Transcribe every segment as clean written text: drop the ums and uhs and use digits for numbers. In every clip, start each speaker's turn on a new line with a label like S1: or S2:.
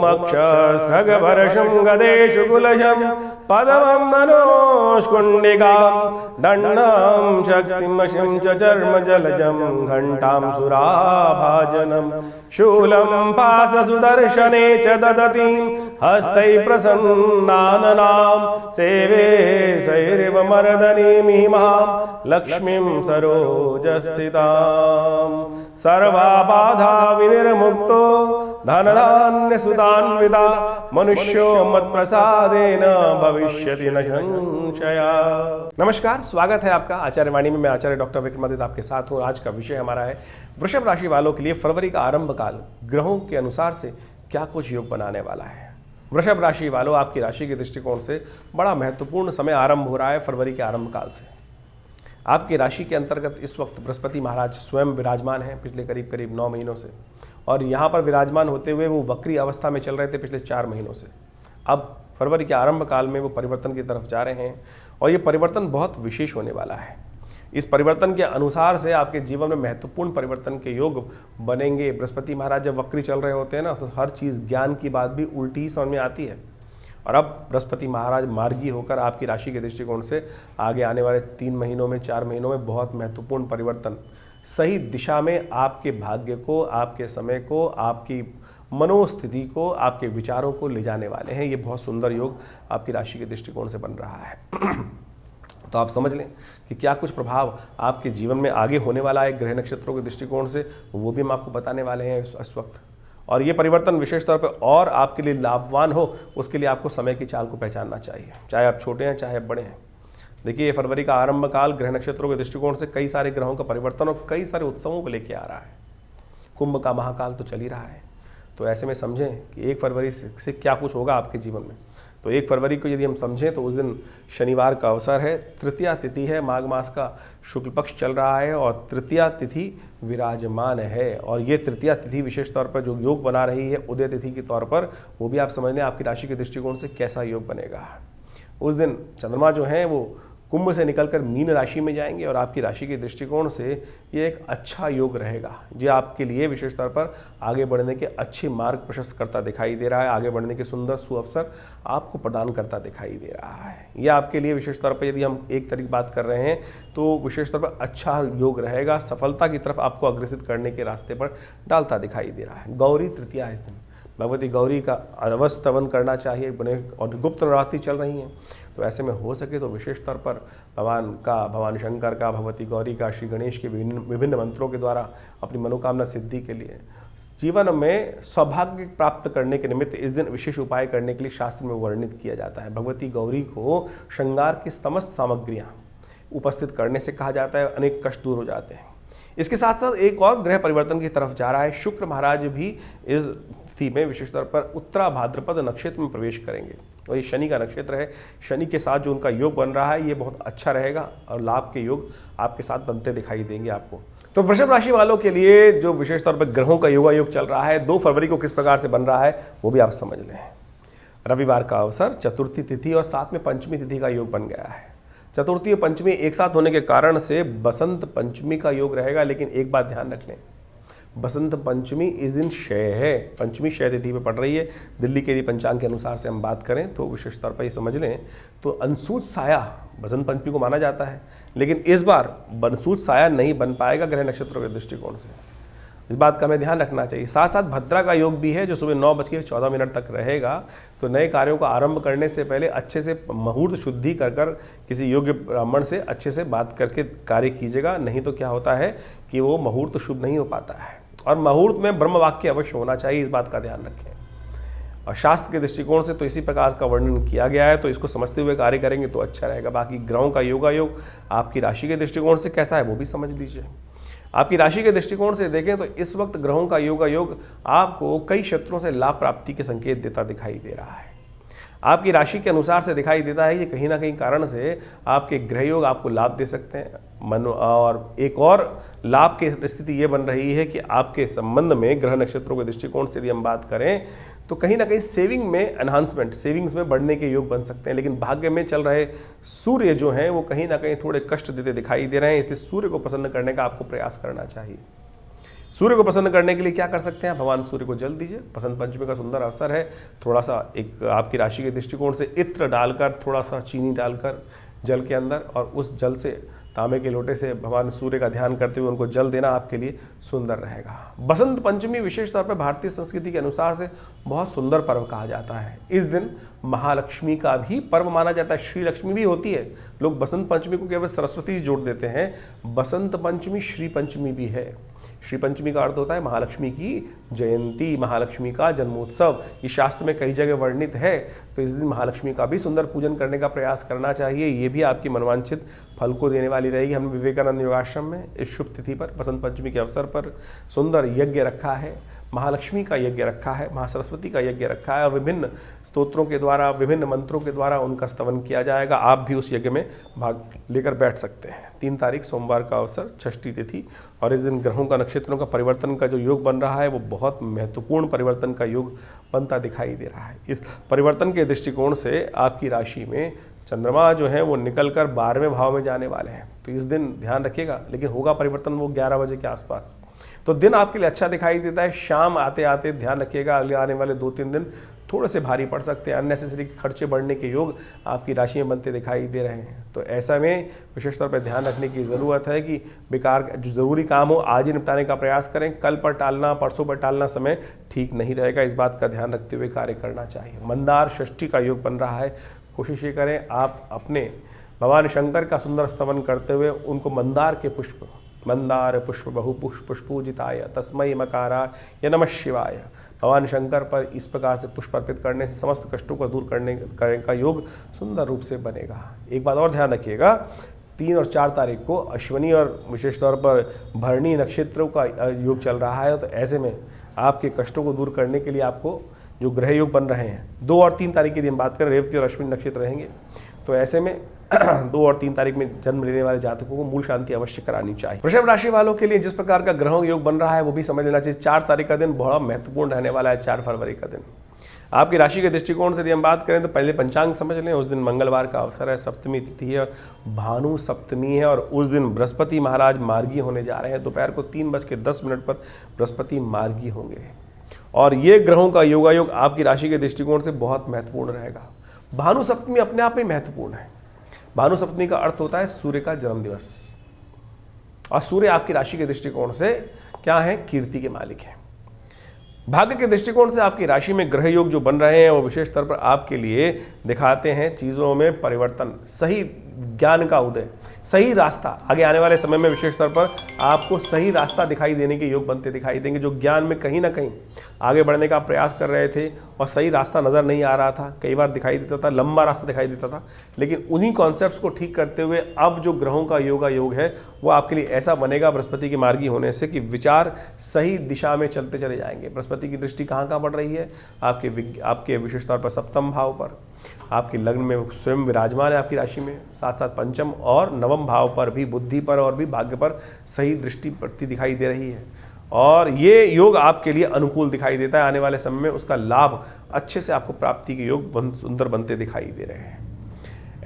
S1: भूमक्षस्रगवर्षं गदेषु कुलशं पदमं धनुष्कुण्डिकां दण्डं शक्तिमशिं च चर्मजलजं घण्टां सुराभाजनं शूलं पाशसुदर्शने च ददतीं हस्तैः प्रसन्नाननां सेवे सैरिव मर्दनीमिमां लक्ष्मीं सरोजस्थितां सर्वाबाधा विनिर्मुक्तो धनधान्यसुधान्विता मनुष्यो मत्प्रसादेन भविष्यति न संशया। नमस्कार, स्वागत है आपका आचार्य वाणी में। मैं आचार्य डॉक्टर विक्रमादित्य आपके साथ हूँ। आज का विषय हमारा है वृषभ राशि वालों के लिए फरवरी का आरंभ काल ग्रहों के अनुसार से क्या कुछ योग बनाने वाला है। वृषभ राशि वालों, आपकी राशि के दृष्टिकोण से बड़ा महत्वपूर्ण समय आरंभ हो रहा है फरवरी के आरंभ काल से। आपकी राशि के अंतर्गत इस वक्त बृहस्पति महाराज स्वयं विराजमान हैं पिछले करीब 9 महीनों से, और यहाँ पर विराजमान होते हुए वो वक्री अवस्था में चल रहे थे पिछले 4 महीनों से। अब फरवरी के आरंभ काल में वो परिवर्तन की तरफ जा रहे हैं और ये परिवर्तन बहुत विशेष होने वाला है। इस परिवर्तन के अनुसार से आपके जीवन में महत्वपूर्ण परिवर्तन के योग बनेंगे। बृहस्पति महाराज जब वक्री चल रहे होते हैं ना, तो हर चीज़ ज्ञान की बात भी उल्टी ही समझ में आती है। और अब बृहस्पति महाराज मार्गी होकर आपकी राशि के दृष्टिकोण से आगे आने वाले 3 महीनों में 4 महीनों में बहुत महत्वपूर्ण परिवर्तन सही दिशा में आपके भाग्य को, आपके समय को, आपकी मनोस्थिति को, आपके विचारों को ले जाने वाले हैं। ये बहुत सुंदर योग आपकी राशि के दृष्टिकोण से बन रहा है। तो आप समझ लें कि क्या कुछ प्रभाव आपके जीवन में आगे होने वाला है ग्रह नक्षत्रों के दृष्टिकोण से, वो भी हम आपको बताने वाले हैं इस वक्त। और ये परिवर्तन विशेष तौर पे और आपके लिए लाभवान हो, उसके लिए आपको समय की चाल को पहचानना चाहिए, चाहे आप छोटे हैं चाहे आप बड़े हैं। देखिए, ये फरवरी का आरंभ काल ग्रह नक्षत्रों के दृष्टिकोण से कई सारे ग्रहों का परिवर्तन और कई सारे उत्सवों को लेके आ रहा है। कुंभ का महाकाल तो चल ही रहा है, तो ऐसे में समझें कि 1 फरवरी से क्या कुछ होगा आपके जीवन में। तो 1 फरवरी को यदि हम समझें तो उस दिन शनिवार का अवसर है, तृतीया तिथि है, माघ मास का शुक्ल पक्ष चल रहा है और तृतीया तिथि विराजमान है। और ये तृतीया तिथि विशेष तौर पर जो योग बना रही है उदय तिथि के तौर पर, वो भी आप समझ लें आपकी राशि के दृष्टिकोण से कैसा योग बनेगा। उस दिन चंद्रमा जो हैं वो कुंभ से निकलकर मीन राशि में जाएंगे और आपकी राशि के दृष्टिकोण से ये एक अच्छा योग रहेगा, जो आपके लिए विशेष तौर पर आगे बढ़ने के अच्छे मार्ग प्रशस्त करता दिखाई दे रहा है, आगे बढ़ने के सुंदर सुअवसर आपको प्रदान करता दिखाई दे रहा है। यह आपके लिए विशेष तौर पर यदि हम एक तरीके बात कर रहे हैं तो विशेष तौर पर अच्छा योग रहेगा, सफलता की तरफ आपको अग्रसित करने के रास्ते पर डालता दिखाई दे रहा है। गौरी तृतीया इस दिन भगवती गौरी का अवस्तवन करना चाहिए और गुप्त नवरात्रि चल रही हैं, तो ऐसे में हो सके तो विशेष तौर पर भगवान शंकर का, भगवती गौरी का, श्री गणेश के विभिन्न मंत्रों के द्वारा अपनी मनोकामना सिद्धि के लिए, जीवन में सौभाग्य प्राप्त करने के निमित्त इस दिन विशेष उपाय करने के लिए शास्त्र में वर्णित किया जाता है। भगवती गौरी को श्रृंगार की समस्त सामग्रियाँ उपस्थित करने से कहा जाता है, अनेक कष्ट दूर हो जाते हैं। इसके साथ साथ एक और ग्रह परिवर्तन की तरफ जा रहा है। शुक्र महाराज भी इस तिथि में विशेष तौर पर उत्तरा भाद्रपद नक्षत्र में प्रवेश करेंगे और ये शनि का नक्षत्र है। शनि के साथ जो उनका योग बन रहा है ये बहुत अच्छा रहेगा और लाभ के योग आपके साथ बनते दिखाई देंगे आपको। तो वृषभ राशि वालों के लिए जो विशेष तौर पर ग्रहों का योगायोग चल रहा है 2 फरवरी को किस प्रकार से बन रहा है वो भी आप समझ लें। रविवार का अवसर, चतुर्थी तिथि और साथ में पंचमी तिथि का योग बन गया है। चतुर्थी और पंचमी एक साथ होने के कारण से बसंत पंचमी का योग रहेगा, लेकिन एक बात ध्यान रख लें, बसंत पंचमी इस दिन क्षय है, पंचमी क्षय तिथि पे पड़ रही है। दिल्ली के पंचांग के अनुसार से हम बात करें तो विशेष तौर पर ये समझ लें तो अंशुज साया बसंत पंचमी को माना जाता है, लेकिन इस बार अंशुज साया नहीं बन पाएगा ग्रह नक्षत्रों के दृष्टिकोण से। इस बात का हमें ध्यान रखना चाहिए। साथ साथ भद्रा का योग भी है जो सुबह 9:14 तक रहेगा, तो नए कार्यों को आरंभ करने से पहले अच्छे से मुहूर्त शुद्धि कर किसी योग्य ब्राह्मण से अच्छे से बात करके कार्य कीजिएगा, नहीं तो क्या होता है कि वो मुहूर्त शुभ नहीं हो पाता है। और मुहूर्त में ब्रह्म वाक्य अवश्य होना चाहिए, इस बात का ध्यान रखें। और शास्त्र के दृष्टिकोण से तो इसी प्रकार का वर्णन किया गया है, तो इसको समझते हुए कार्य करेंगे तो अच्छा रहेगा। बाकी ग्रहों का योगायोग आपकी राशि के दृष्टिकोण से कैसा है वो भी समझ लीजिए। आपकी राशि के दृष्टिकोण से देखें तो इस वक्त ग्रहों का योगायोग आपको कई क्षेत्रों से लाभ प्राप्ति के संकेत देता दिखाई दे रहा है। आपकी राशि के अनुसार से दिखाई देता है कि कहीं ना कहीं कारण से आपके ग्रह योग आपको लाभ दे सकते हैं। और एक और लाभ की स्थिति ये बन रही है कि आपके संबंध में ग्रह नक्षत्रों के दृष्टिकोण से यदि हम बात करें तो कहीं ना कहीं सेविंग में एनहांसमेंट, सेविंग्स में बढ़ने के योग बन सकते हैं। लेकिन भाग्य में चल रहे सूर्य जो हैं वो कहीं ना कहीं थोड़े कष्ट देते दिखाई दे रहे हैं, इसलिए सूर्य को प्रसन्न करने का आपको प्रयास करना चाहिए। सूर्य को प्रसन्न करने के लिए क्या कर सकते हैं? भगवान सूर्य को जल दीजिए। बसंत पंचमी का सुंदर अवसर है। थोड़ा सा एक आपकी राशि के दृष्टिकोण से इत्र डालकर, थोड़ा सा चीनी डालकर जल के अंदर, और उस जल से तांबे के लोटे से भगवान सूर्य का ध्यान करते हुए उनको जल देना आपके लिए सुंदर रहेगा। बसंत पंचमी विशेष तौर पर भारतीय संस्कृति के अनुसार से बहुत सुंदर पर्व कहा जाता है। इस दिन महालक्ष्मी का भी पर्व माना जाता है। श्री लक्ष्मी भी होती है। लोग बसंत पंचमी को केवल सरस्वती से जोड़ देते हैं। बसंत पंचमी श्री पंचमी भी है। श्री पंचमी का अर्थ होता है महालक्ष्मी की जयंती, महालक्ष्मी का जन्मोत्सव। ये शास्त्र में कई जगह वर्णित है। तो इस दिन महालक्ष्मी का भी सुंदर पूजन करने का प्रयास करना चाहिए। ये भी आपकी मनवांछित फल को देने वाली रहेगी। हमने विवेकानंद योगाश्रम में इस शुभ तिथि पर, बसंत पंचमी के अवसर पर सुंदर यज्ञ रखा है। महालक्ष्मी का यज्ञ रखा है, महासरस्वती का यज्ञ रखा है, और विभिन्न स्तोत्रों के द्वारा, विभिन्न मंत्रों के द्वारा उनका स्तवन किया जाएगा। आप भी उस यज्ञ में भाग लेकर बैठ सकते हैं। 3 तारीख सोमवार का अवसर, षष्ठी तिथि, और इस दिन ग्रहों का, नक्षत्रों का परिवर्तन का जो योग बन रहा है वो बहुत महत्वपूर्ण परिवर्तन का योग बनता दिखाई दे रहा है। इस परिवर्तन के दृष्टिकोण से आपकी राशि में चंद्रमा जो है वो निकलकर 12वें भाव में जाने वाले हैं। तो इस दिन ध्यान रखिएगा, लेकिन होगा परिवर्तन वो 11 बजे के आसपास। तो दिन आपके लिए अच्छा दिखाई देता है। शाम आते आते ध्यान रखिएगा, अगले आने वाले 2-3 दिन थोड़े से भारी पड़ सकते हैं। अननेसेसरी खर्चे बढ़ने के योग आपकी राशि में बनते दिखाई दे रहे हैं। तो ऐसा में विशेष तौर पर ध्यान रखने की ज़रूरत है कि बेकार जो ज़रूरी काम हो आज ही निपटाने का प्रयास करें। कल पर टालना, परसों पर टालना समय ठीक नहीं रहेगा। इस बात का ध्यान रखते हुए कार्य करना चाहिए। मंदार षष्ठी का योग बन रहा है। कोशिश ये करें आप अपने भगवान शंकर का सुंदर स्तवन करते हुए उनको मंदार के पुष्प, मंदार पुष्प बहु पुष्प पुष्पूजिताय तस्मै मकाराय नमः शिवाय, भगवान शंकर पर इस प्रकार से पुष्प अर्पित करने से समस्त कष्टों को दूर करने का योग सुंदर रूप से बनेगा। एक बात और ध्यान रखिएगा, 3 और 4 तारीख को अश्विनी और विशेष तौर पर भरणी नक्षत्रों का योग चल रहा है। तो ऐसे में आपके कष्टों को दूर करने के लिए आपको जो ग्रह योग बन रहे हैं, 2 और 3 तारीख की हम बात करें, रेवती और अश्विनी नक्षत्र रहेंगे। तो ऐसे में 2 और 3 तारीख में जन्म लेने वाले जातकों को मूल शांति अवश्य करानी चाहिए। वृषभ राशि वालों के लिए जिस प्रकार का ग्रहों योग बन रहा है वो भी समझ लेना चाहिए। 4 तारीख का दिन बड़ा महत्वपूर्ण रहने वाला है। 4 फरवरी का दिन आपकी राशि के दृष्टिकोण से यदि हम बात करें तो पहले पंचांग समझ लें। उस दिन मंगलवार का अवसर है, सप्तमी तिथि है, भानु सप्तमी है, और उस दिन बृहस्पति महाराज मार्गी होने जा रहे हैं। दोपहर को 3:10 पर बृहस्पति मार्गी होंगे, और ये ग्रहों का योगायोग आपकी राशि के दृष्टिकोण से बहुत महत्वपूर्ण रहेगा। भानु सप्तमी अपने आप में महत्वपूर्ण है। भानु सप्तमी का अर्थ होता है सूर्य का जन्म दिवस, और सूर्य आपकी राशि के दृष्टिकोण से क्या है? कीर्ति के मालिक है। भाग्य के दृष्टिकोण से आपकी राशि में ग्रह योग जो बन रहे हैं वो विशेष तौर पर आपके लिए दिखाते हैं चीज़ों में परिवर्तन, सही ज्ञान का उदय, सही रास्ता। आगे आने वाले समय में विशेष तौर पर आपको सही रास्ता दिखाई देने के योग बनते दिखाई देंगे। जो ज्ञान में कहीं ना कहीं आगे बढ़ने का प्रयास कर रहे थे और सही रास्ता नज़र नहीं आ रहा था, कई बार दिखाई देता था, लंबा रास्ता दिखाई देता था, लेकिन उन्हीं कॉन्सेप्ट्स को ठीक करते हुए अब जो ग्रहों का योग है वो आपके लिए ऐसा बनेगा बृहस्पति की मार्गी होने से कि विचार सही दिशा में चलते चले जाएंगे। बृहस्पति की दृष्टि कहाँ पड़ रही है? आपके विशेष तौर पर 7वें भाव पर, आपके लग्न में स्वयं विराजमान है आपकी राशि में, साथ साथ 5म और 9वें भाव पर भी, बुद्धि पर और भी भाग्य पर सही दृष्टि पड़ती दिखाई दे रही है। और ये योग आपके लिए अनुकूल दिखाई देता है। आने वाले समय में उसका लाभ अच्छे से आपको प्राप्ति के योग सुंदर बनते दिखाई दे रहे हैं।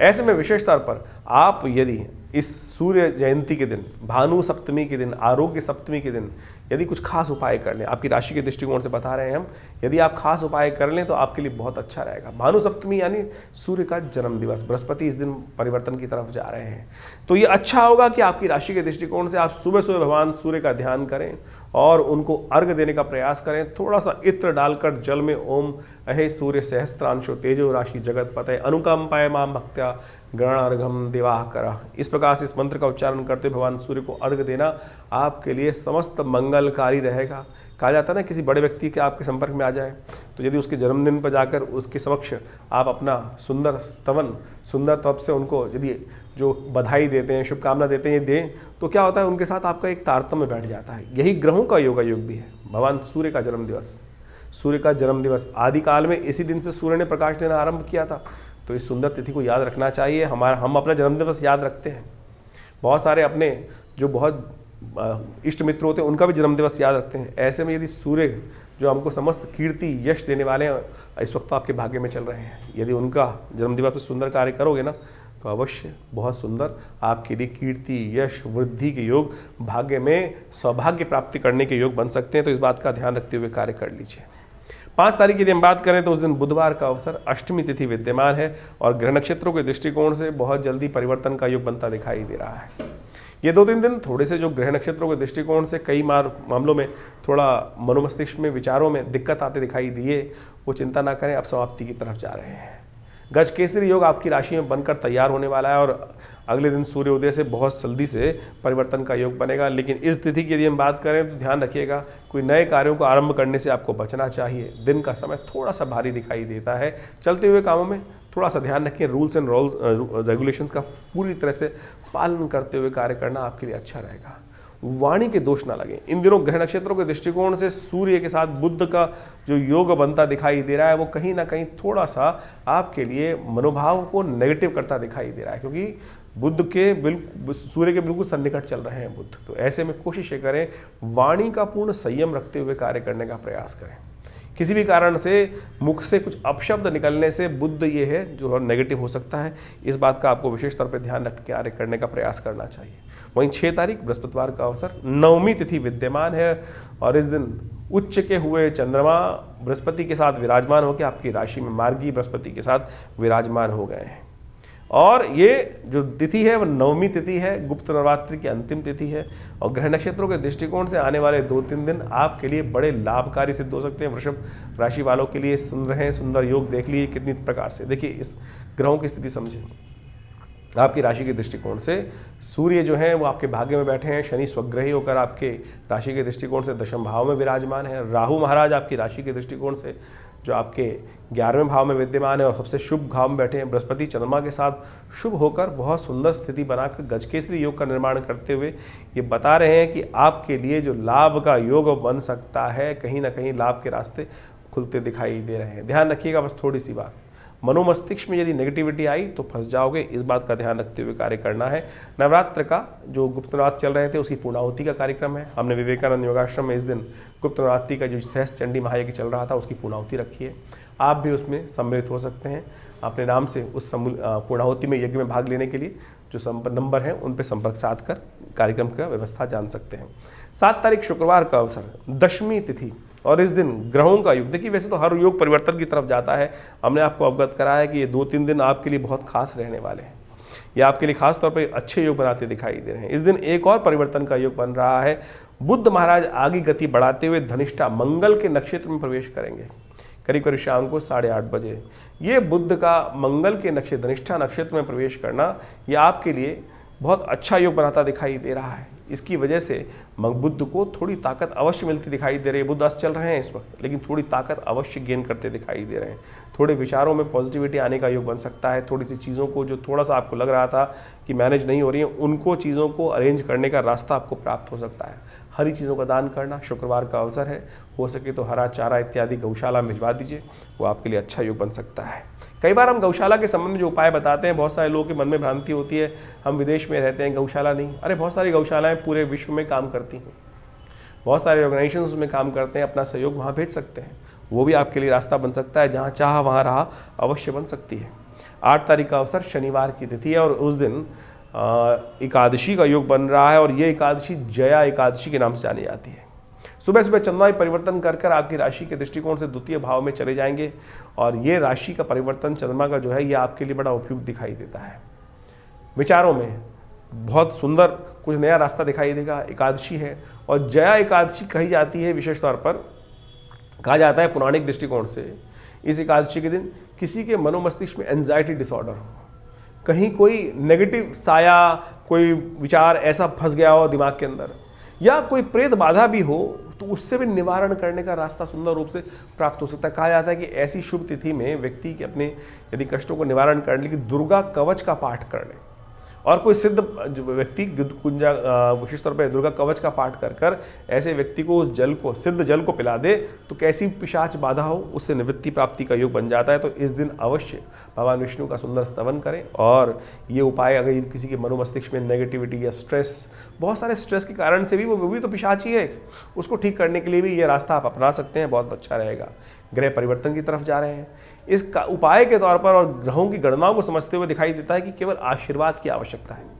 S1: ऐसे में विशेष तौर पर आप यदि इस सूर्य जयंती के दिन, भानु सप्तमी के दिन, आरोग्य सप्तमी के दिन यदि कुछ खास उपाय कर लें, आपकी राशि के दृष्टिकोण से बता रहे हैं हम, यदि आप खास उपाय कर लें तो आपके लिए बहुत अच्छा रहेगा। भानु सप्तमी यानी सूर्य का जन्म दिवस, बृहस्पति इस दिन परिवर्तन की तरफ जा रहे हैं। तो ये अच्छा होगा कि आपकी राशि के दृष्टिकोण से आप सुबह सुबह भगवान सूर्य का ध्यान करें और उनको अर्घ देने का प्रयास करें। थोड़ा सा इत्र डालकर जल में ओम अहे सूर्य सहस्त्रांशो तेजो राशि जगत पतये अनुकंपाय माम भक्त्या गणार्घम दिवाकर, इस प्रकार से इस मंत्र का उच्चारण करते भगवान सूर्य को अर्घ देना आपके लिए समस्त मंगलकारी रहेगा। कहा जाता है ना, किसी बड़े व्यक्ति के आपके संपर्क में आ जाए तो यदि उसके जन्मदिन पर जाकर उसके समक्ष आप अपना सुंदर स्तवन, सुंदर तप से उनको यदि जो बधाई देते हैं, शुभकामना देते हैं, ये दें तो क्या होता है, उनके साथ आपका एक तारतम्य बैठ जाता है। यही ग्रहों का योग भी है। भगवान सूर्य का जन्म दिवस, सूर्य का जन्म दिवस आदिकाल में इसी दिन से सूर्य ने प्रकाश देना आरंभ किया था। तो इस सुंदर तिथि को याद रखना चाहिए। हम अपना जन्मदिवस याद रखते हैं, बहुत सारे अपने जो बहुत इष्ट मित्र होते हैं उनका भी जन्मदिवस याद रखते हैं। ऐसे में यदि सूर्य जो हमको समस्त कीर्ति यश देने वाले हैं इस वक्त तो आपके भाग्य में चल रहे हैं, यदि उनका जन्मदिवस पर सुंदर कार्य करोगे ना तो अवश्य बहुत सुंदर आपके लिए कीर्ति, यश, वृद्धि के योग, भाग्य में सौभाग्य प्राप्ति करने के योग बन सकते हैं। तो इस बात का ध्यान रखते हुए कार्य कर लीजिए। 5 तारीख की हम बात करें तो उस दिन बुधवार का अवसर, अष्टमी तिथि विद्यमान है और ग्रह नक्षत्रों के दृष्टिकोण से बहुत जल्दी परिवर्तन का योग बनता दिखाई दे रहा है। ये 2-3 दिन थोड़े से जो ग्रह नक्षत्रों के दृष्टिकोण से कई मामलों में थोड़ा मनोमस्तिष्क में, विचारों में दिक्कत आते दिखाई दिए, वो चिंता ना करें, अब समाप्ति की तरफ जा रहे हैं। गज केसरी योग आपकी राशि में बनकर तैयार होने वाला है और अगले दिन सूर्योदय से बहुत जल्दी से परिवर्तन का योग बनेगा। लेकिन इस तिथि की यदि हम बात करें तो ध्यान रखिएगा, कोई नए कार्यों को आरंभ करने से आपको बचना चाहिए। दिन का समय थोड़ा सा भारी दिखाई देता है। चलते हुए कामों में थोड़ा सा ध्यान रखिए, रूल्स एंड रेगुलेशंस का पूरी तरह से पालन करते हुए कार्य करना आपके लिए अच्छा रहेगा। वाणी के दोष ना लगे। इन दिनों ग्रह नक्षत्रों के दृष्टिकोण से सूर्य के साथ बुध का जो योग बनता दिखाई दे रहा है, वो कहीं ना कहीं थोड़ा सा आपके लिए मनोभाव को नेगेटिव करता दिखाई दे रहा है, क्योंकि बुध के बिल्कुल, सूर्य के बिल्कुल सन्निकट चल रहे हैं बुध। तो ऐसे में कोशिश करें वाणी का पूर्ण संयम रखते हुए कार्य करने का प्रयास करें। किसी भी कारण से मुख से कुछ अपशब्द निकलने से बुध ये है जो नेगेटिव हो सकता है। इस बात का आपको विशेष तौर पर ध्यान रख के कार्य करने का प्रयास करना चाहिए। वहीं 6 तारीख बृहस्पतिवार का अवसर, नवमी तिथि विद्यमान है और इस दिन उच्च के हुए चंद्रमा बृहस्पति के साथ विराजमान होकर आपकी राशि में मार्गी बृहस्पति के साथ विराजमान हो गए हैं। और ये जो तिथि है वो नवमी तिथि है, गुप्त नवरात्रि की अंतिम तिथि है और ग्रह नक्षत्रों के दृष्टिकोण से आने वाले 2-3 दिन आपके लिए बड़े लाभकारी सिद्ध हो सकते हैं। वृषभ राशि वालों के लिए सुन रहे हैं सुंदर योग, देख लीजिए कितनी प्रकार से। देखिए इस ग्रहों की स्थिति समझें। आपकी राशि के दृष्टिकोण से सूर्य जो है वो आपके भाग्य में बैठे हैं, शनि स्वग्रही होकर आपके राशि के दृष्टिकोण से दशम भाव में विराजमान है। राहु महाराज आपकी राशि के दृष्टिकोण से जो आपके 11वें भाव में विद्यमान है और सबसे शुभ भाव में बैठे हैं। बृहस्पति चंद्रमा के साथ शुभ होकर बहुत सुंदर स्थिति बनाकर गजकेसरी योग का निर्माण करते हुए ये बता रहे हैं कि आपके लिए जो लाभ का योग बन सकता है, कहीं ना कहीं लाभ के रास्ते खुलते दिखाई दे रहे हैं। ध्यान रखिएगा बस थोड़ी सी बात, मनोमस्तिष्क में यदि नेगेटिविटी आई तो फंस जाओगे, इस बात का ध्यान रखते हुए कार्य करना है। नवरात्र का जो गुप्त नवरात्र चल रहे थे उसकी पूर्णाहुति का कार्यक्रम है। हमने विवेकानंद योगाश्रम में इस दिन गुप्त नवरात्रि का जो सहस्त्र चंडी महायज्ञ चल रहा था उसकी पूर्णाहुति रखी है। आप भी उसमें सम्मिलित हो सकते हैं। अपने नाम से उस पूर्णाहुति में यज्ञ में भाग लेने के लिए जो नंबर हैं उन पर संपर्क साध कर कार्यक्रम का व्यवस्था जान सकते हैं। 7 तारीख शुक्रवार का अवसर, दशमी तिथि और इस दिन ग्रहों का योग। देखिए वैसे तो हर योग परिवर्तन की तरफ जाता है, हमने आपको अवगत कराया है कि ये 2-3 दिन आपके लिए बहुत खास रहने वाले हैं। ये आपके लिए खास तौर पे अच्छे योग बनाते दिखाई दे रहे हैं। इस दिन एक और परिवर्तन का योग बन रहा है। बुध महाराज आगे गति बढ़ाते हुए धनिष्ठा मंगल के नक्षत्र में प्रवेश करेंगे करीब करीब शाम को 8:30 बजे। ये बुध का मंगल के नक्षत्र धनिष्ठा नक्षत्र में प्रवेश करना ये आपके लिए बहुत अच्छा योग बनाता दिखाई दे रहा है। इसकी वजह से बुध को थोड़ी ताकत अवश्य मिलती दिखाई दे रही है। बुध अस्त चल रहे हैं इस वक्त, लेकिन थोड़ी ताकत अवश्य गेन करते दिखाई दे रहे हैं। थोड़े विचारों में पॉजिटिविटी आने का योग बन सकता है। थोड़ी सी चीज़ों को जो थोड़ा सा आपको लग रहा था कि मैनेज नहीं हो रही है, उनको चीज़ों को अरेंज करने का रास्ता आपको प्राप्त हो सकता है। हरी चीज़ों का दान करना, शुक्रवार का अवसर है, हो सके तो हरा चारा इत्यादि गौशाला में भिजवा दीजिए, वो आपके लिए अच्छा योग बन सकता है। कई बार हम गौशाला के संबंध में जो उपाय बताते हैं, बहुत सारे लोगों के मन में भ्रांति होती है, हम विदेश में रहते हैं गौशाला नहीं। अरे बहुत सारी गौशालाएं पूरे विश्व में काम करती हैं, बहुत सारे ऑर्गेनाइजेशंस उसमें काम करते हैं, अपना सहयोग वहाँ भेज सकते हैं। वो भी आपके लिए रास्ता बन सकता है, जहाँ चाह वहाँ राह अवश्य बन सकती है। 8 तारीख का अवसर शनिवार की तिथि है और उस दिन एकादशी का योग बन रहा है और ये एकादशी जया एकादशी के नाम से जानी जाती है। सुबह सुबह चंद्रमा परिवर्तन कर आपकी राशि के दृष्टिकोण से द्वितीय भाव में चले जाएंगे और ये राशि का परिवर्तन चंद्रमा का जो है ये आपके लिए बड़ा उपयुक्त दिखाई देता है। विचारों में बहुत सुंदर कुछ नया रास्ता दिखाई देगा। एकादशी है और जया एकादशी कही जाती है, विशेष तौर पर कहा जाता है पौराणिक दृष्टिकोण से इस एकादशी के दिन किसी के मनोमस्तिष्क में एंजाइटी डिसऑर्डर हो, कहीं कोई नेगेटिव साया, कोई विचार ऐसा फंस गया हो दिमाग के अंदर, या कोई प्रेत बाधा भी हो, तो उससे भी निवारण करने का रास्ता सुंदर रूप से प्राप्त हो सकता है। कहा जाता है कि ऐसी शुभ तिथि में व्यक्ति के अपने यदि कष्टों को निवारण करने के लिए दुर्गा कवच का पाठ कर ले और कोई सिद्ध व्यक्ति कुंजा विशेष तौर पर दुर्गा कवच का पाठ कर ऐसे व्यक्ति को उस जल को, सिद्ध जल को पिला दे तो कैसी पिशाच बाधा हो उससे निवृत्ति प्राप्ति का योग बन जाता है। तो इस दिन अवश्य भगवान विष्णु का सुंदर स्तवन करें और ये उपाय अगर किसी के मनोमस्तिष्क में नेगेटिविटी या स्ट्रेस, बहुत सारे स्ट्रेस के कारण से भी वो भी तो पिशाच ही है, उसको ठीक करने के लिए भी ये रास्ता आप अपना सकते हैं, बहुत अच्छा रहेगा। ग्रह परिवर्तन की तरफ जा रहे हैं। इस उपाय के तौर पर और ग्रहों की गणनाओं को समझते हुए दिखाई देता है कि केवल आशीर्वाद की आवश्यकता है।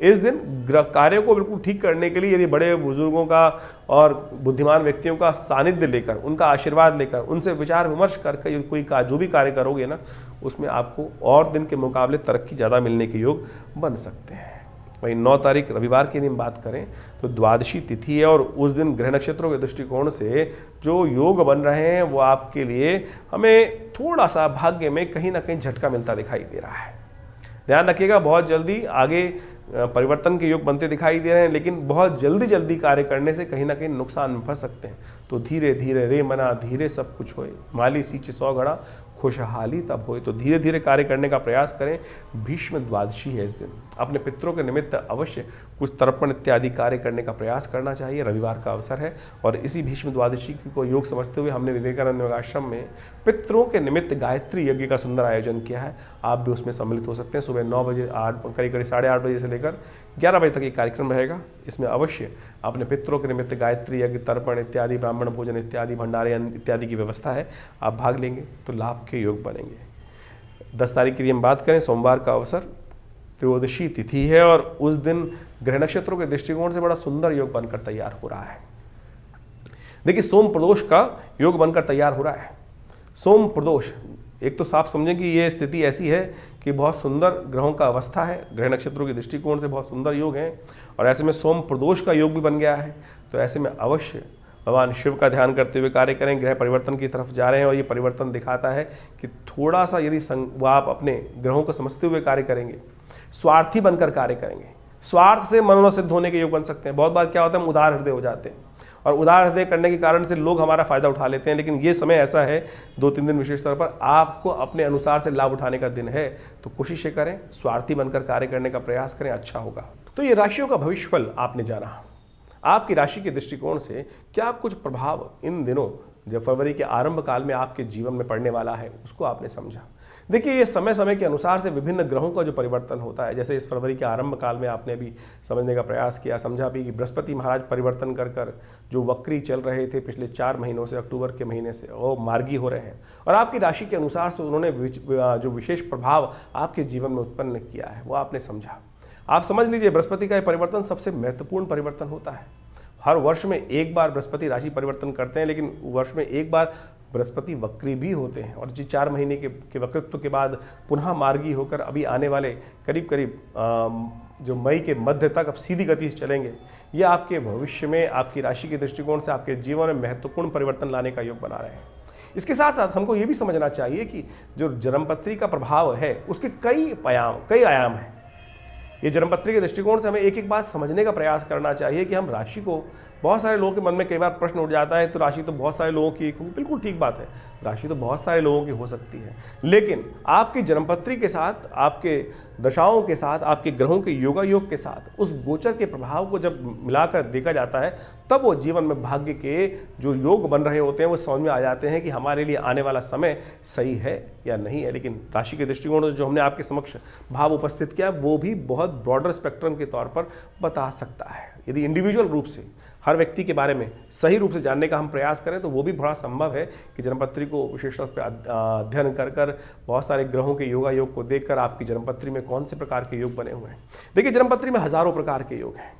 S1: इस दिन ग्रह कार्यों को बिल्कुल ठीक करने के लिए यदि बड़े बुजुर्गों का और बुद्धिमान व्यक्तियों का सानिध्य लेकर, उनका आशीर्वाद लेकर, उनसे विचार विमर्श करके कोई जो भी कार्य करोगे ना, उसमें आपको और दिन के मुकाबले तरक्की ज़्यादा मिलने के योग बन सकते हैं। वहीं 9 तारीख रविवार की दिन बात करें तो द्वादशी तिथि है और उस दिन ग्रह नक्षत्रों के दृष्टिकोण से जो योग बन रहे हैं वो आपके लिए हमें थोड़ा सा भाग्य में कहीं ना कहीं झटका मिलता दिखाई दे रहा है। ध्यान रखिएगा, बहुत जल्दी आगे परिवर्तन के योग बनते दिखाई दे रहे हैं, लेकिन बहुत जल्दी कार्य करने से कहीं ना कहीं नुकसान में फंस सकते हैं। तो धीरे धीरे रे मना धीरे सब कुछ होए, माली सींचे 100 घड़ा खुशहाली तब होए। तो धीरे धीरे कार्य करने का प्रयास करें। भीष्म द्वादशी है इस दिन, अपने पितरों के निमित्त अवश्य कुछ तर्पण इत्यादि कार्य करने का प्रयास करना चाहिए। रविवार का अवसर है और इसी भीष्म द्वादशी को योग समझते हुए हमने विवेकानंद योगाश्रम में पितरों के निमित्त गायत्री यज्ञ का सुंदर आयोजन किया है। आप भी उसमें सम्मिलित हो सकते हैं। सुबह 9 बजे करीब 8:30 बजे से लेकर 11 बजे तक ये कार्यक्रम रहेगा। इसमें अवश्य अपने पितरों के निमित्त गायत्री यज्ञ, तर्पण इत्यादि, ब्राह्मण भोजन इत्यादि, भंडारे इत्यादि की व्यवस्था है। आप भाग लेंगे तो लाभ के योग बनेंगे। 10 तारीख की हम बात करें, सोमवार का अवसर, त्रयोदशी तिथि है और उस दिन ग्रह नक्षत्रों के दृष्टिकोण से बड़ा सुंदर योग बनकर तैयार हो रहा है। देखिए, सोम प्रदोष का योग बनकर तैयार हो रहा है। सोम प्रदोष, एक तो साफ समझें कि ये स्थिति ऐसी है कि बहुत सुंदर ग्रहों का अवस्था है, ग्रह नक्षत्रों के दृष्टिकोण से बहुत सुंदर योग हैं और ऐसे में सोम प्रदोष का योग भी बन गया है। तो ऐसे में अवश्य भगवान शिव का ध्यान करते हुए कार्य करें। ग्रह परिवर्तन की तरफ जा रहे हैं और ये परिवर्तन दिखाता है कि थोड़ा सा यदि वो आप अपने ग्रहों को समझते हुए कार्य करेंगे, स्वार्थी बनकर कार्य करेंगे, स्वार्थ से मनोसिद्ध होने के योग बन सकते हैं। बहुत बार क्या होता है, हम उदार हृदय हो जाते हैं और उदार हृदय करने के कारण से लोग हमारा फायदा उठा लेते हैं। लेकिन ये समय ऐसा है, 2-3 दिन विशेष तौर पर आपको अपने अनुसार से लाभ उठाने का दिन है। तो कोशिश करें, स्वार्थी बनकर कार्य करने का प्रयास करें, अच्छा होगा। तो ये राशियों का भविष्यफल आपने जाना। आपकी राशि के दृष्टिकोण से क्या कुछ प्रभाव इन दिनों जब फरवरी के आरंभ काल में आपके जीवन में पड़ने वाला है, उसको आपने समझा। देखिए, ये समय समय के अनुसार से विभिन्न ग्रहों का जो परिवर्तन होता है, जैसे इस फरवरी के आरंभ काल में आपने भी समझने का प्रयास किया, समझा भी कि बृहस्पति महाराज परिवर्तन कर जो वक्री चल रहे थे पिछले 4 महीनों से, अक्टूबर के महीने से, वो मार्गी हो रहे हैं और आपकी राशि के अनुसार से उन्होंने जो विशेष प्रभाव आपके जीवन में उत्पन्न किया है वो आपने समझा। आप समझ लीजिए, बृहस्पति का ये परिवर्तन सबसे महत्वपूर्ण परिवर्तन होता है। हर वर्ष में एक बार बृहस्पति राशि परिवर्तन करते हैं, लेकिन वर्ष में एक बार बृहस्पति वक्री भी होते हैं और जी 4 महीने के वक्रित्व के बाद पुनः मार्गी होकर अभी आने वाले करीब जो मई के मध्य तक अब सीधी गति से चलेंगे। ये आपके भविष्य में, आपकी राशि के दृष्टिकोण से आपके जीवन में महत्वपूर्ण परिवर्तन लाने का योग बना रहे हैं। इसके साथ साथ हमको ये भी समझना चाहिए कि जो जन्मपत्री का प्रभाव है उसके कई आयाम हैं। ये जन्मपत्री के दृष्टिकोण से हमें एक एक बात समझने का प्रयास करना चाहिए कि हम राशि को, बहुत सारे लोगों के मन में कई बार प्रश्न उठ जाता है, तो राशि तो बहुत सारे लोगों की होगी। बिल्कुल ठीक बात है, राशि तो बहुत सारे लोगों की हो सकती है, लेकिन आपकी जन्मपत्री के साथ, आपके दशाओं के साथ, आपके ग्रहों के योगायोग के साथ उस गोचर के प्रभाव को जब मिलाकर देखा जाता है, तब वो जीवन में भाग्य के जो योग बन रहे होते हैं वो समझ में आ जाते हैं कि हमारे लिए आने वाला समय सही है या नहीं है। लेकिन राशि के दृष्टिकोण से जो हमने आपके समक्ष भाव उपस्थित किया, वो भी बहुत ब्रॉडर स्पेक्ट्रम के तौर पर बता सकता है। यदि इंडिविजुअल रूप से हर व्यक्ति के बारे में सही रूप से जानने का हम प्रयास करें तो वो भी बड़ा संभव है कि जन्मपत्री को विशेष तौर पर अध्ययन कर बहुत सारे ग्रहों के योगायोग को देखकर आपकी जन्मपत्री में कौन से प्रकार के योग बने हुए हैं। देखिए, जन्मपत्री में हजारों प्रकार के योग हैं।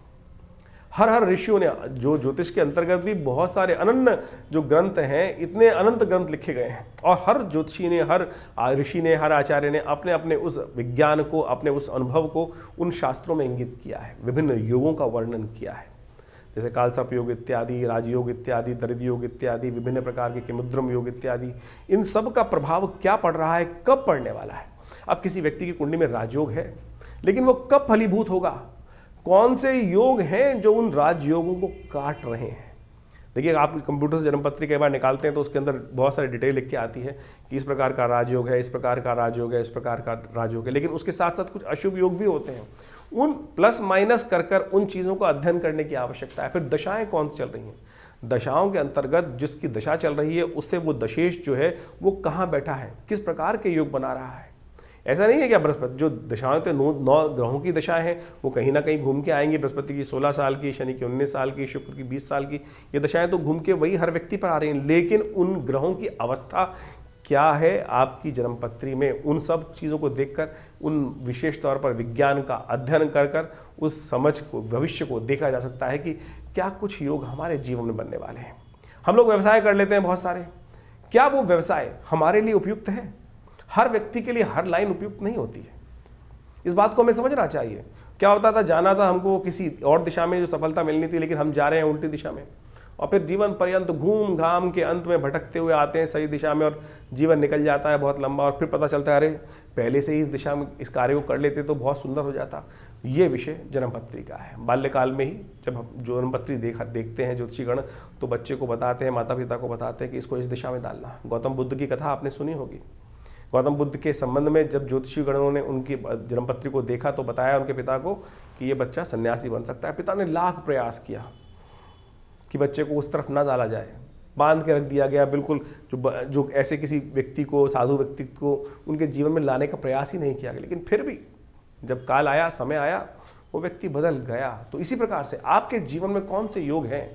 S1: हर ऋषियों ने, जो ज्योतिष के अंतर्गत भी बहुत सारे अनन्य जो ग्रंथ हैं, इतने अनंत ग्रंथ लिखे गए हैं और हर ज्योतिषी ने, हर ऋषि ने, हर आचार्य ने अपने अपने उस विज्ञान को, अपने उस अनुभव को उन शास्त्रों में इंगित किया है, विभिन्न योगों का वर्णन किया है, जैसे कालसर्प योग इत्यादि, राजयोग इत्यादि, दरिद्र योग इत्यादि, विभिन्न प्रकार के किमुद्रम योग इत्यादि। इन सब का प्रभाव क्या पड़ रहा है, कब पड़ने वाला है। अब किसी व्यक्ति की कुंडली में राजयोग है, लेकिन वो कब फलीभूत होगा, कौन से योग हैं जो उन राजयोगों को काट रहे हैं। देखिए, आप कंप्यूटर से जन्मपत्री कई बार निकालते हैं तो उसके अंदर बहुत सारी डिटेल लिख के आती है कि इस प्रकार का राजयोग है, इस प्रकार का राजयोग है, इस प्रकार का राजयोग है, लेकिन उसके साथ साथ कुछ अशुभ योग भी होते हैं। उन प्लस माइनस कर उन चीज़ों को अध्ययन करने की आवश्यकता है। फिर दशाएं कौन सी चल रही हैं, दशाओं के अंतर्गत जिसकी दशा चल रही है उससे वो दशेश जो है वो कहाँ बैठा है, किस प्रकार के योग बना रहा है, ऐसा नहीं है कि बृहस्पति जो दशाएं तो 9 ग्रहों की दशाएं हैं, वो कहीं ना कहीं घूम के आएंगी। बृहस्पति की 16 साल की, शनि की 19 साल की, शुक्र की 20 साल की, ये दशाएं तो घूम के वही हर व्यक्ति पर आ रही हैं। लेकिन उन ग्रहों की अवस्था क्या है आपकी जन्मपत्री में, उन सब चीज़ों को देखकर, उन विशेष तौर पर विज्ञान का अध्ययन कर कर उस समझ को, भविष्य को देखा जा सकता है कि क्या कुछ योग हमारे जीवन में बनने वाले हैं। हम लोग व्यवसाय कर लेते हैं बहुत सारे, क्या वो व्यवसाय हमारे लिए उपयुक्त है? हर व्यक्ति के लिए हर लाइन उपयुक्त नहीं होती है, इस बात को हमें समझना चाहिए। क्या होता था, जाना था हमको किसी और दिशा में जो सफलता मिलनी थी, लेकिन हम जा रहे हैं उल्टी दिशा में, और फिर जीवन पर्यंत घूम घाम के अंत में भटकते हुए आते हैं सही दिशा में, और जीवन निकल जाता है बहुत लंबा, और फिर पता चलता है अरे पहले से ही इस दिशा में इस कार्य को कर लेते तो बहुत सुंदर हो जाता। ये विषय जन्मपत्री का है। बाल्यकाल में ही जब हम जन्मपत्री देखते हैं ज्योतिषीगण, तो बच्चे को बताते हैं, माता पिता को बताते हैं कि इसको इस दिशा में डालना। गौतम बुद्ध की कथा आपने सुनी होगी। गौतम बुद्ध के संबंध में जब ज्योतिषीगणों ने उनकी जन्मपत्री को देखा तो बताया उनके पिता को कि ये बच्चा सन्यासी बन सकता है। पिता ने लाख प्रयास किया कि बच्चे को उस तरफ ना डाला जाए, बांध के रख दिया गया बिल्कुल। जो ऐसे किसी व्यक्ति को, साधु व्यक्ति को उनके जीवन में लाने का प्रयास ही नहीं किया गया, लेकिन फिर भी जब काल आया, समय आया, वो व्यक्ति बदल गया। तो इसी प्रकार से आपके जीवन में कौन से योग हैं,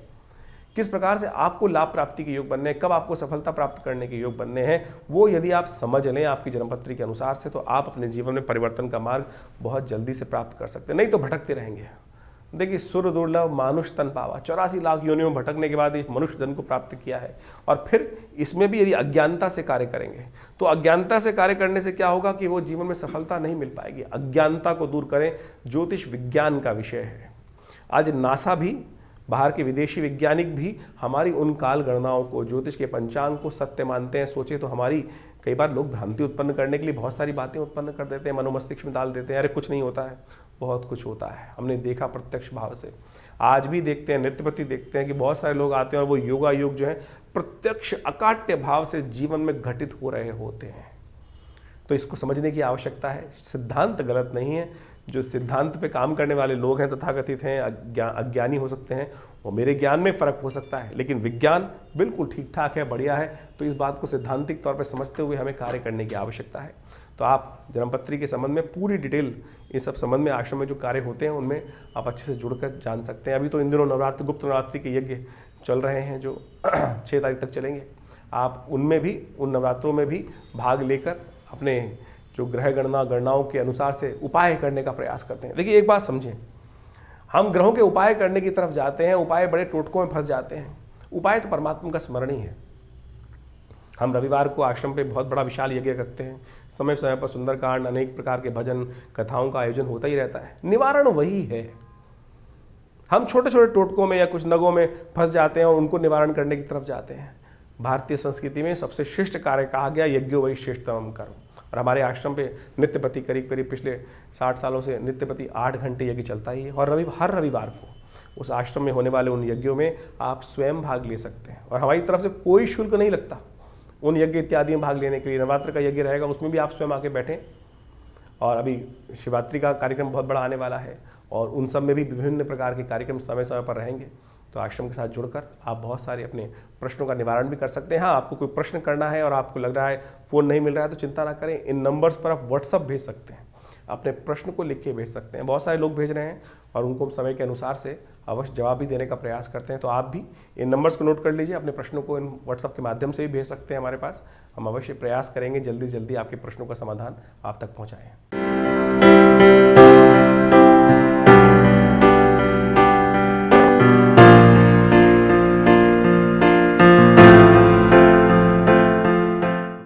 S1: किस प्रकार से आपको लाभ प्राप्ति के योग बनने हैं, कब आपको सफलता प्राप्त करने के योग बनने हैं, वो यदि आप समझ लें आपकी जन्मपत्री के अनुसार से, तो आप अपने जीवन में परिवर्तन का मार्ग बहुत जल्दी से प्राप्त कर सकते हैं। नहीं तो भटकते रहेंगे। देखिए, सुर दुर्लभ मानुष तन पावा, 84 लाख योनियों में भटकने के बाद एक मनुष्य जन्म को प्राप्त किया है। और फिर इसमें भी यदि अज्ञानता से कार्य करेंगे, तो अज्ञानता से कार्य करने से क्या होगा कि वो जीवन में सफलता नहीं मिल पाएगी। अज्ञानता को दूर करें, ज्योतिष विज्ञान का विषय है। आज नासा भी, बाहर के विदेशी वैज्ञानिक भी हमारी उन काल गणनाओं को, ज्योतिष के पंचांग को सत्य मानते हैं। सोचे तो हमारी कई बार लोग भ्रांति उत्पन्न करने के लिए बहुत सारी बातें उत्पन्न कर देते हैं, मनोमस्तिष्क में डाल देते हैं, अरे कुछ नहीं होता है। बहुत कुछ होता है, हमने देखा प्रत्यक्ष भाव से। आज भी देखते हैं, नृत्यपति देखते हैं कि बहुत सारे लोग आते हैं और वो योगा योग जो है प्रत्यक्ष अकाट्य भाव से जीवन में घटित हो रहे होते हैं। तो इसको समझने की आवश्यकता है। सिद्धांत गलत नहीं है। जो सिद्धांत पे काम करने वाले लोग हैं, तथाकथित हैं, अज्ञानी हो सकते हैं, वो मेरे ज्ञान में फ़र्क हो सकता है, लेकिन विज्ञान बिल्कुल ठीक ठाक है, बढ़िया है। तो इस बात को सिद्धांतिक तौर पर समझते हुए हमें कार्य करने की आवश्यकता है। तो आप जन्मपत्री के संबंध में पूरी डिटेल, इस सब संबंध में आश्रम में जो कार्य होते हैं उनमें आप अच्छे से जुड़कर जान सकते हैं। अभी तो इन दिनों नवरात्रि, गुप्त नवरात्रि के यज्ञ चल रहे हैं जो 6 तारीख तक चलेंगे। आप उनमें भी, उन नवरात्रों में भी भाग लेकर अपने जो ग्रह गणनाओं के अनुसार से उपाय करने का प्रयास करते हैं। देखिए, एक बात समझें, हम ग्रहों के उपाय करने की तरफ जाते हैं, उपाय बड़े टोटकों में फंस जाते हैं। उपाय तो परमात्मा का स्मरण ही है। हम रविवार को आश्रम पे बहुत बड़ा विशाल यज्ञ करते हैं, समय समय पर सुंदरकांड, अनेक प्रकार के भजन कथाओं का आयोजन होता ही रहता है। निवारण वही है। हम छोटे छोटे टोटकों में या कुछ नगों में फंस जाते हैं और उनको निवारण करने की तरफ जाते हैं। भारतीय संस्कृति में सबसे श्रेष्ठ कार्य कहा गया यज्ञो वही श्रेष्ठतम कर्म। और हमारे आश्रम पे नित्यपति करीब पिछले 60 सालों से नित्यपति 8 घंटे यज्ञ चलता ही है। और हर रविवार को उस आश्रम में होने वाले उन यज्ञों में आप स्वयं भाग ले सकते हैं, और हमारी तरफ से कोई शुल्क नहीं लगता उन यज्ञ इत्यादि में भाग लेने के लिए। नवरात्र का यज्ञ रहेगा, उसमें भी आप स्वयं आके बैठें। और अभी शिवरात्रि का कार्यक्रम बहुत बड़ा आने वाला है, और उन सब में भी विभिन्न प्रकार के कार्यक्रम समय समय पर रहेंगे। तो आश्रम के साथ जुड़कर आप बहुत सारे अपने प्रश्नों का निवारण भी कर सकते हैं। हाँ, आपको कोई प्रश्न करना है और आपको लग रहा है फ़ोन नहीं मिल रहा है, तो चिंता ना करें, इन नंबर्स पर आप व्हाट्सअप भेज सकते हैं, अपने प्रश्न को लिख के भेज सकते हैं। बहुत सारे लोग भेज रहे हैं और उनको समय के अनुसार से अवश्य जवाब भी देने का प्रयास करते हैं। तो आप भी इन नंबर्स को नोट कर लीजिए, अपने प्रश्नों को इन व्हाट्सअप के माध्यम से भी भेज सकते हैं हमारे पास। हम अवश्य प्रयास करेंगे जल्दी से जल्दी आपके प्रश्नों का समाधान आप तक पहुँचाएँ।